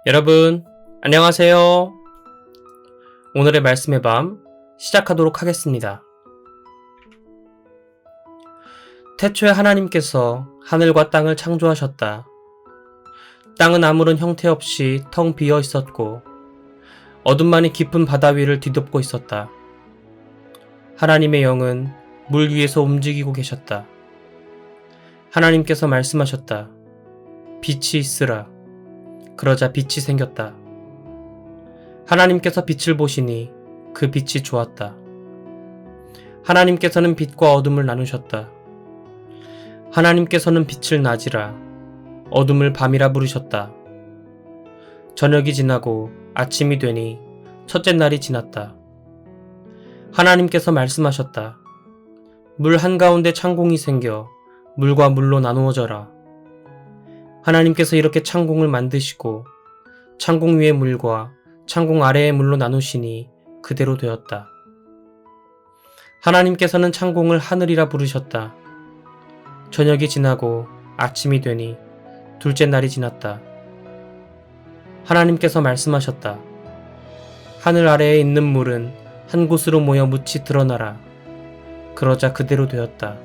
여러분, 안녕하세요. 오늘의 말씀의 밤 시작하도록 하겠습니다. 태초에 하나님께서 하늘과 땅을 창조하셨다. 땅은 아무런 형태 없이 텅 비어 있었고 어둠만이 깊은 바다 위를 뒤덮고 있었다. 하나님의 영은 물 위에서 움직이고 계셨다. 하나님께서 말씀하셨다. 빛이 있으라. 그러자 빛이 생겼다. 하나님께서 빛을 보시니 그 빛이 좋았다. 하나님께서는 빛과 어둠을 나누셨다. 하나님께서는 빛을 낮이라, 어둠을 밤이라 부르셨다. 저녁이 지나고 아침이 되니 첫째 날이 지났다. 하나님께서 말씀하셨다. 물 한가운데 창공이 생겨 물과 물로 나누어져라. 하나님께서 이렇게 창공을 만드시고 창공 위의 물과 창공 아래의 물로 나누시니 그대로 되었다. 하나님께서는 창공을 하늘이라 부르셨다. 저녁이 지나고 아침이 되니 둘째 날이 지났다. 하나님께서 말씀하셨다. 하늘 아래에 있는 물은 한 곳으로 모여 묻히 드러나라. 그러자 그대로 되었다.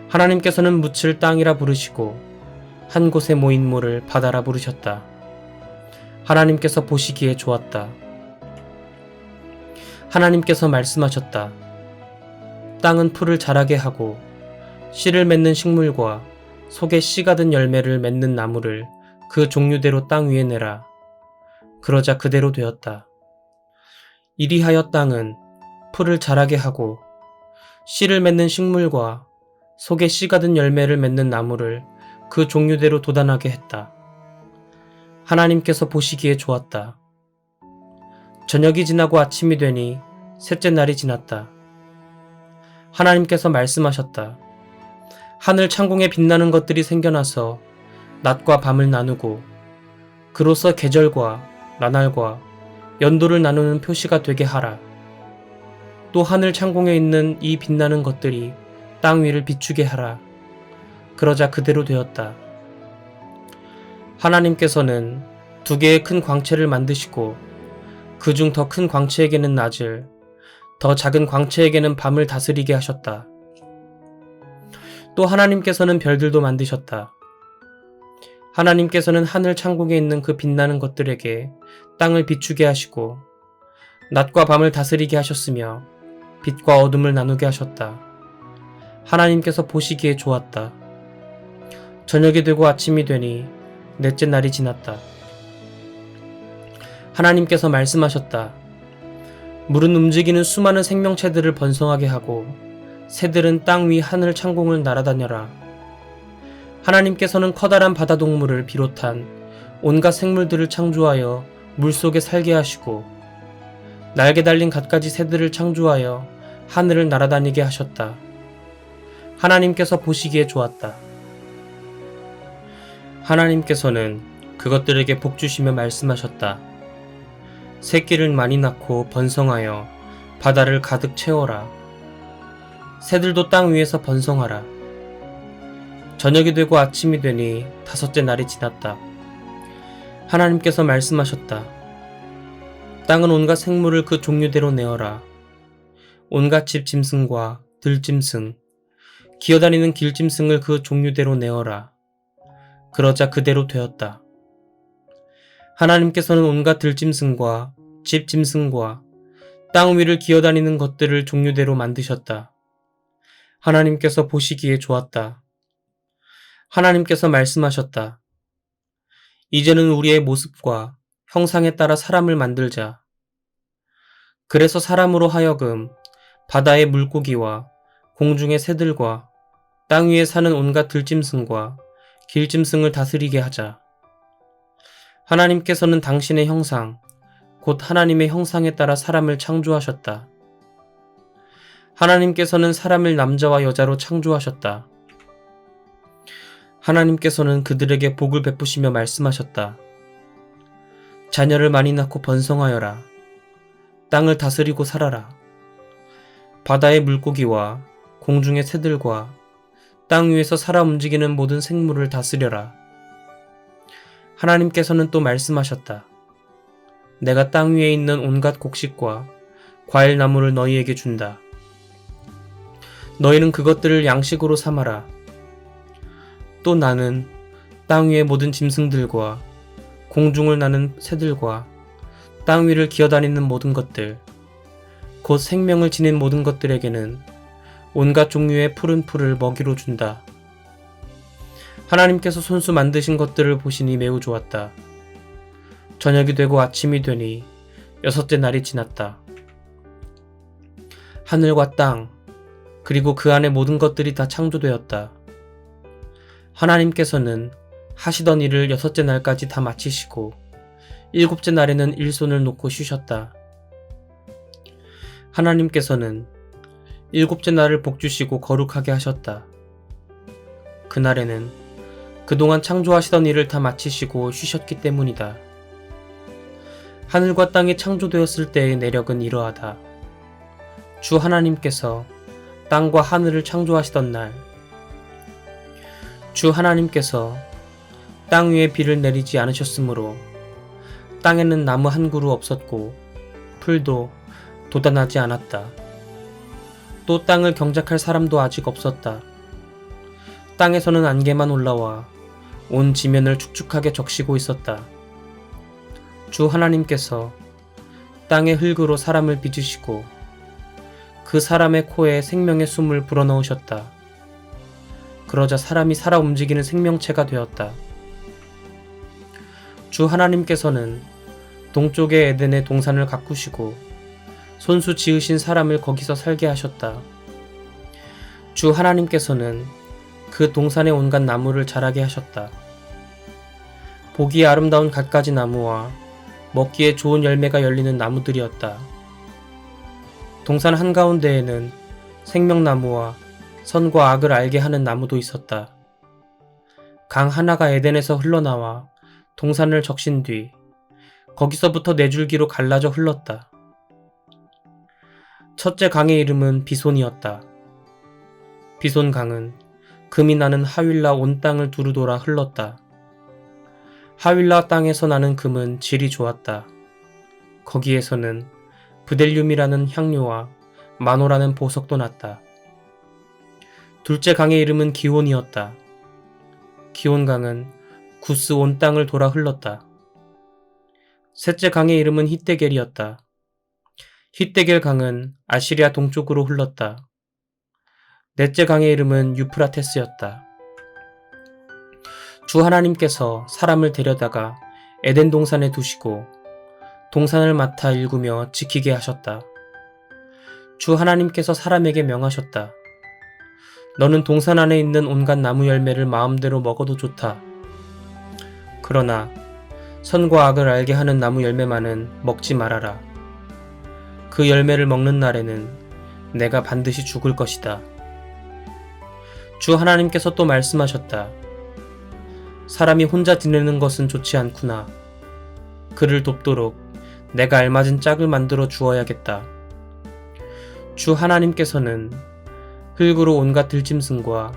하나님께서는 묻을 땅이라 부르시고 한 곳에 모인 물을 바다라 부르셨다. 하나님께서 보시기에 좋았다. 하나님께서 말씀하셨다. 땅은 풀을 자라게 하고 씨를 맺는 식물과 속에 씨가 든 열매를 맺는 나무를 그 종류대로 땅 위에 내라. 그러자 그대로 되었다. 이리하여 땅은 풀을 자라게 하고 씨를 맺는 식물과 속에 씨가 든 열매를 맺는 나무를 그 종류대로 돋아나게 했다. 하나님께서 보시기에 좋았다. 저녁이 지나고 아침이 되니 셋째 날이 지났다. 하나님께서 말씀하셨다. 하늘 창공에 빛나는 것들이 생겨나서 낮과 밤을 나누고 그로써 계절과 나날과 연도를 나누는 표시가 되게 하라. 또 하늘 창공에 있는 이 빛나는 것들이 땅 위를 비추게 하라. 그러자 그대로 되었다. 하나님께서는 두 개의 큰 광채를 만드시고 그중 더 큰 광채에게는 낮을, 더 작은 광채에게는 밤을 다스리게 하셨다. 또 하나님께서는 별들도 만드셨다. 하나님께서는 하늘 창공에 있는 그 빛나는 것들에게 땅을 비추게 하시고 낮과 밤을 다스리게 하셨으며 빛과 어둠을 나누게 하셨다. 하나님께서 보시기에 좋았다. 저녁이 되고 아침이 되니 넷째 날이 지났다. 하나님께서 말씀하셨다. 물은 움직이는 수많은 생명체들을 번성하게 하고 새들은 땅 위 하늘 창공을 날아다녀라. 하나님께서는 커다란 바다 동물을 비롯한 온갖 생물들을 창조하여 물속에 살게 하시고 날개 달린 갖가지 새들을 창조하여 하늘을 날아다니게 하셨다. 하나님께서 보시기에 좋았다. 하나님께서는 그것들에게 복 주시며 말씀하셨다. 새끼를 많이 낳고 번성하여 바다를 가득 채워라. 새들도 땅 위에서 번성하라. 저녁이 되고 아침이 되니 다섯째 날이 지났다. 하나님께서 말씀하셨다. 땅은 온갖 생물을 그 종류대로 내어라. 온갖 집 짐승과 들짐승, 기어다니는 길짐승을 그 종류대로 내어라. 그러자 그대로 되었다. 하나님께서는 온갖 들짐승과 집 짐승과 땅 위를 기어다니는 것들을 종류대로 만드셨다. 하나님께서 보시기에 좋았다. 하나님께서 말씀하셨다. 이제는 우리의 모습과 형상에 따라 사람을 만들자. 그래서 사람으로 하여금 바다의 물고기와 공중의 새들과 땅 위에 사는 온갖 들짐승과 길짐승을 다스리게 하자. 하나님께서는 당신의 형상, 곧 하나님의 형상에 따라 사람을 창조하셨다. 하나님께서는 사람을 남자와 여자로 창조하셨다. 하나님께서는 그들에게 복을 베푸시며 말씀하셨다. 자녀를 많이 낳고 번성하여라. 땅을 다스리고 살아라. 바다의 물고기와 공중의 새들과 땅 위에서 살아 움직이는 모든 생물을 다스려라. 하나님께서는 또 말씀하셨다. 내가 땅 위에 있는 온갖 곡식과 과일 나무를 너희에게 준다. 너희는 그것들을 양식으로 삼아라. 또 나는 땅 위의 모든 짐승들과 공중을 나는 새들과 땅 위를 기어다니는 모든 것들, 곧 생명을 지닌 모든 것들에게는 온갖 종류의 푸른 풀을 먹이로 준다. 하나님께서 손수 만드신 것들을 보시니 매우 좋았다. 저녁이 되고 아침이 되니 6째 날이 지났다. 하늘과 땅, 그리고 그 안의 모든 것들이 다 창조되었다. 하나님께서는 하시던 일을 6째 날까지 다 마치시고 7째 날에는 일손을 놓고 쉬셨다. 하나님께서는 7째 날을 복주시고 거룩하게 하셨다. 그날에는 그동안 창조하시던 일을 다 마치시고 쉬셨기 때문이다. 하늘과 땅이 창조되었을 때의 내력은 이러하다. 주 하나님께서 땅과 하늘을 창조하시던 날, 주 하나님께서 땅 위에 비를 내리지 않으셨으므로 땅에는 나무 한 그루 없었고 풀도 돋아나지 않았다. 또 땅을 경작할 사람도 아직 없었다. 땅에서는 안개만 올라와 온 지면을 축축하게 적시고 있었다. 주 하나님께서 땅의 흙으로 사람을 빚으시고 그 사람의 코에 생명의 숨을 불어넣으셨다. 그러자 사람이 살아 움직이는 생명체가 되었다. 주 하나님께서는 동쪽의 에덴의 동산을 가꾸시고 손수 지으신 사람을 거기서 살게 하셨다. 주 하나님께서는 그 동산의 온갖 나무를 자라게 하셨다. 보기에 아름다운 갖가지 나무와 먹기에 좋은 열매가 열리는 나무들이었다. 동산 한가운데에는 생명나무와 선과 악을 알게 하는 나무도 있었다. 강 하나가 에덴에서 흘러나와 동산을 적신 뒤 거기서부터 4줄기로 갈라져 흘렀다. 첫째 강의 이름은 비손이었다. 비손강은 금이 나는 하윌라 온 땅을 두루 돌아 흘렀다. 하윌라 땅에서 나는 금은 질이 좋았다. 거기에서는 브델륨이라는 향료와 마노라는 보석도 났다. 둘째 강의 이름은 기온이었다. 기온강은 구스 온 땅을 돌아 흘렀다. 셋째 강의 이름은 히데겔이었다. 히데겔 강은 아시리아 동쪽으로 흘렀다. 넷째 강의 이름은 유프라테스였다. 주 하나님께서 사람을 데려다가 에덴 동산에 두시고 동산을 맡아 일구며 지키게 하셨다. 주 하나님께서 사람에게 명하셨다. 너는 동산 안에 있는 온갖 나무 열매를 마음대로 먹어도 좋다. 그러나 선과 악을 알게 하는 나무 열매만은 먹지 말아라. 그 열매를 먹는 날에는 내가 반드시 죽을 것이다. 주 하나님께서 또 말씀하셨다. 사람이 혼자 지내는 것은 좋지 않구나. 그를 돕도록 내가 알맞은 짝을 만들어 주어야겠다. 주 하나님께서는 흙으로 온갖 들짐승과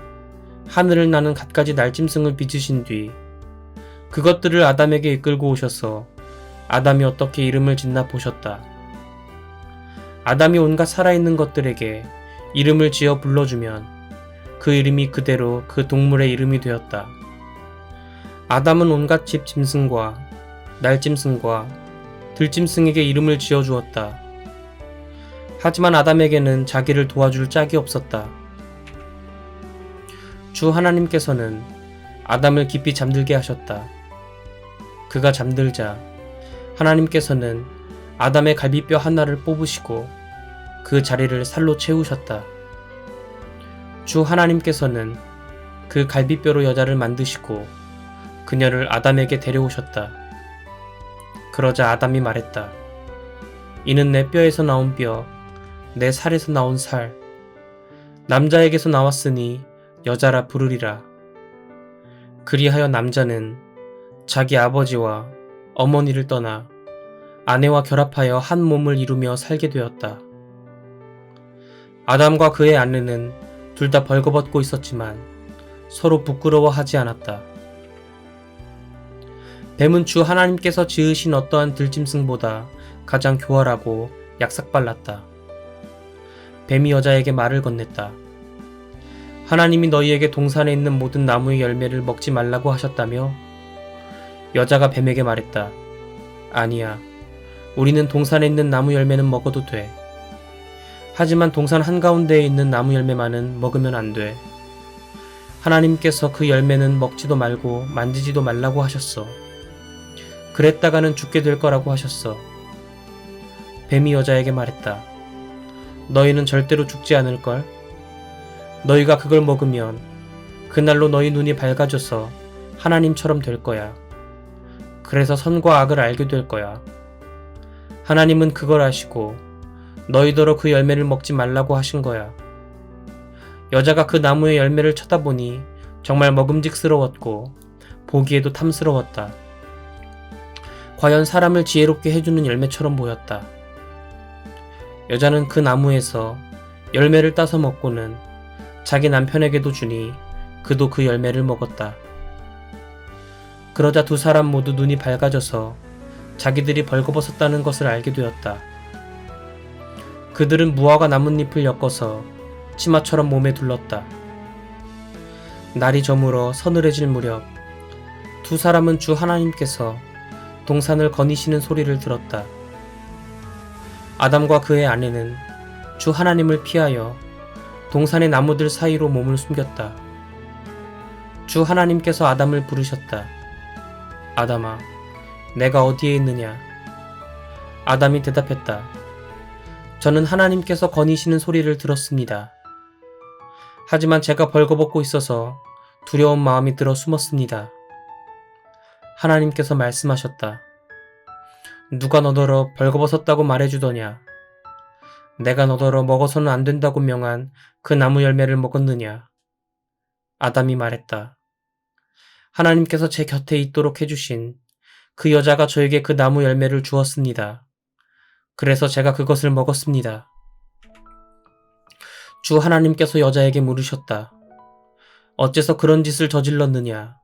하늘을 나는 갖가지 날짐승을 빚으신 뒤 그것들을 아담에게 이끌고 오셔서 아담이 어떻게 이름을 짓나 보셨다. 아담이 온갖 살아있는 것들에게 이름을 지어 불러주면 그 이름이 그대로 그 동물의 이름이 되었다. 아담은 온갖 집 짐승과 날짐승과 들짐승에게 이름을 지어 주었다. 하지만 아담에게는 자기를 도와줄 짝이 없었다. 주 하나님께서는 아담을 깊이 잠들게 하셨다. 그가 잠들자 하나님께서는 아담의 갈비뼈 하나를 뽑으시고 그 자리를 살로 채우셨다. 주 하나님께서는 그 갈비뼈로 여자를 만드시고 그녀를 아담에게 데려오셨다. 그러자 아담이 말했다. 이는 내 뼈에서 나온 뼈, 내 살에서 나온 살. 남자에게서 나왔으니 여자라 부르리라. 그리하여 남자는 자기 아버지와 어머니를 떠나 아내와 결합하여 한 몸을 이루며 살게 되었다. 아담과 그의 아내는 둘 다 벌거벗고 있었지만 서로 부끄러워하지 않았다. 뱀은 주 하나님께서 지으신 어떠한 들짐승보다 가장 교활하고 약삭빨랐다. 뱀이 여자에게 말을 건넸다. 하나님이 너희에게 동산에 있는 모든 나무의 열매를 먹지 말라고 하셨다며? 여자가 뱀에게 말했다. 아니야. 우리는 동산에 있는 나무 열매는 먹어도 돼. 하지만 동산 한가운데에 있는 나무 열매만은 먹으면 안 돼. 하나님께서 그 열매는 먹지도 말고 만지지도 말라고 하셨어. 그랬다가는 죽게 될 거라고 하셨어. 뱀이 여자에게 말했다. 너희는 절대로 죽지 않을걸? 너희가 그걸 먹으면 그날로 너희 눈이 밝아져서 하나님처럼 될 거야. 그래서 선과 악을 알게 될 거야. 하나님은 그걸 아시고 너희더러 그 열매를 먹지 말라고 하신 거야. 여자가 그 나무의 열매를 쳐다보니 정말 먹음직스러웠고 보기에도 탐스러웠다. 과연 사람을 지혜롭게 해주는 열매처럼 보였다. 여자는 그 나무에서 열매를 따서 먹고는 자기 남편에게도 주니 그도 그 열매를 먹었다. 그러자 두 사람 모두 눈이 밝아져서 자기들이 벌거벗었다는 것을 알게 되었다. 그들은 무화과 나뭇잎을 엮어서 치마처럼 몸에 둘렀다. 날이 저물어 서늘해질 무렵 두 사람은 주 하나님께서 동산을 거니시는 소리를 들었다. 아담과 그의 아내는 주 하나님을 피하여 동산의 나무들 사이로 몸을 숨겼다. 주 하나님께서 아담을 부르셨다. 아담아, 내가 어디에 있느냐? 아담이 대답했다. 저는 하나님께서 거니시는 소리를 들었습니다. 하지만 제가 벌거벗고 있어서 두려운 마음이 들어 숨었습니다. 하나님께서 말씀하셨다. 누가 너더러 벌거벗었다고 말해주더냐? 내가 너더러 먹어서는 안 된다고 명한 그 나무 열매를 먹었느냐? 아담이 말했다. 하나님께서 제 곁에 있도록 해주신 그 여자가 저에게 그 나무 열매를 주었습니다. 그래서 제가 그것을 먹었습니다. 주 하나님께서 여자에게 물으셨다. 어째서 그런 짓을 저질렀느냐?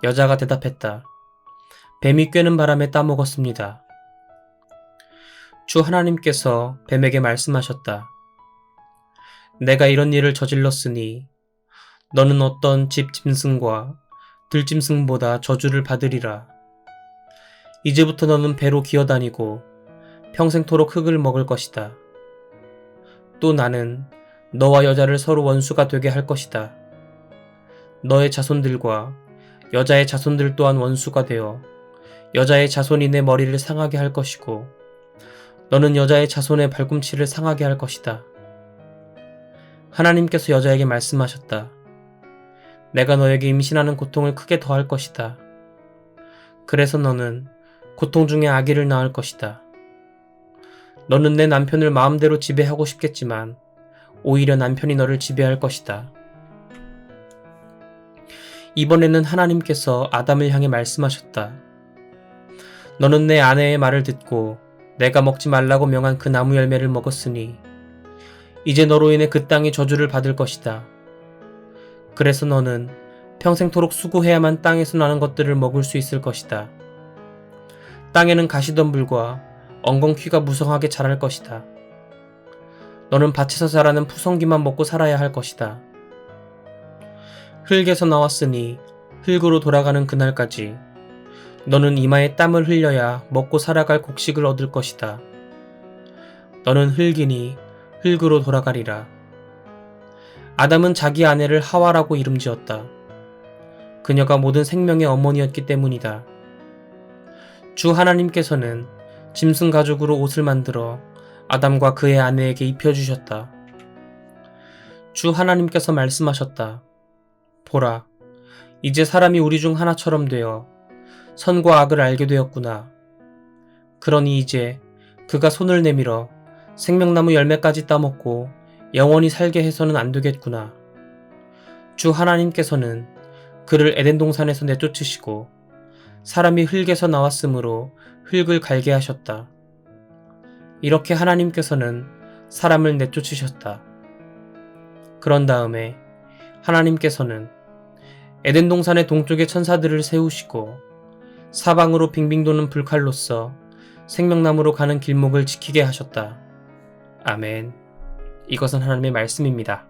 여자가 대답했다. 뱀이 꿰는 바람에 따먹었습니다. 주 하나님께서 뱀에게 말씀하셨다. 내가 이런 일을 저질렀으니 너는 어떤 집 짐승과 들짐승보다 저주를 받으리라. 이제부터 너는 배로 기어다니고 평생토록 흙을 먹을 것이다. 또 나는 너와 여자를 서로 원수가 되게 할 것이다. 너의 자손들과 여자의 자손들 또한 원수가 되어 여자의 자손이 내 머리를 상하게 할 것이고 너는 여자의 자손의 발꿈치를 상하게 할 것이다. 하나님께서 여자에게 말씀하셨다. 내가 너에게 임신하는 고통을 크게 더할 것이다. 그래서 너는 고통 중에 아기를 낳을 것이다. 너는 내 남편을 마음대로 지배하고 싶겠지만 오히려 남편이 너를 지배할 것이다. 이번에는 하나님께서 아담을 향해 말씀하셨다. 너는 내 아내의 말을 듣고 내가 먹지 말라고 명한 그 나무 열매를 먹었으니 이제 너로 인해 그 땅이 저주를 받을 것이다. 그래서 너는 평생토록 수고해야만 땅에서 나는 것들을 먹을 수 있을 것이다. 땅에는 가시덤불과 엉겅퀴가 무성하게 자랄 것이다. 너는 밭에서 자라는 푸성기만 먹고 살아야 할 것이다. 흙에서 나왔으니 흙으로 돌아가는 그날까지 너는 이마에 땀을 흘려야 먹고 살아갈 곡식을 얻을 것이다. 너는 흙이니 흙으로 돌아가리라. 아담은 자기 아내를 하와라고 이름 지었다. 그녀가 모든 생명의 어머니였기 때문이다. 주 하나님께서는 짐승 가죽으로 옷을 만들어 아담과 그의 아내에게 입혀주셨다. 주 하나님께서 말씀하셨다. 보라, 이제 사람이 우리 중 하나처럼 되어 선과 악을 알게 되었구나. 그러니 이제 그가 손을 내밀어 생명나무 열매까지 따먹고 영원히 살게 해서는 안 되겠구나. 주 하나님께서는 그를 에덴 동산에서 내쫓으시고 사람이 흙에서 나왔으므로 흙을 갈게 하셨다. 이렇게 하나님께서는 사람을 내쫓으셨다. 그런 다음에 하나님께서는 에덴 동산의 동쪽에 천사들을 세우시고 사방으로 빙빙 도는 불칼로서 생명나무로 가는 길목을 지키게 하셨다. 아멘. 이것은 하나님의 말씀입니다.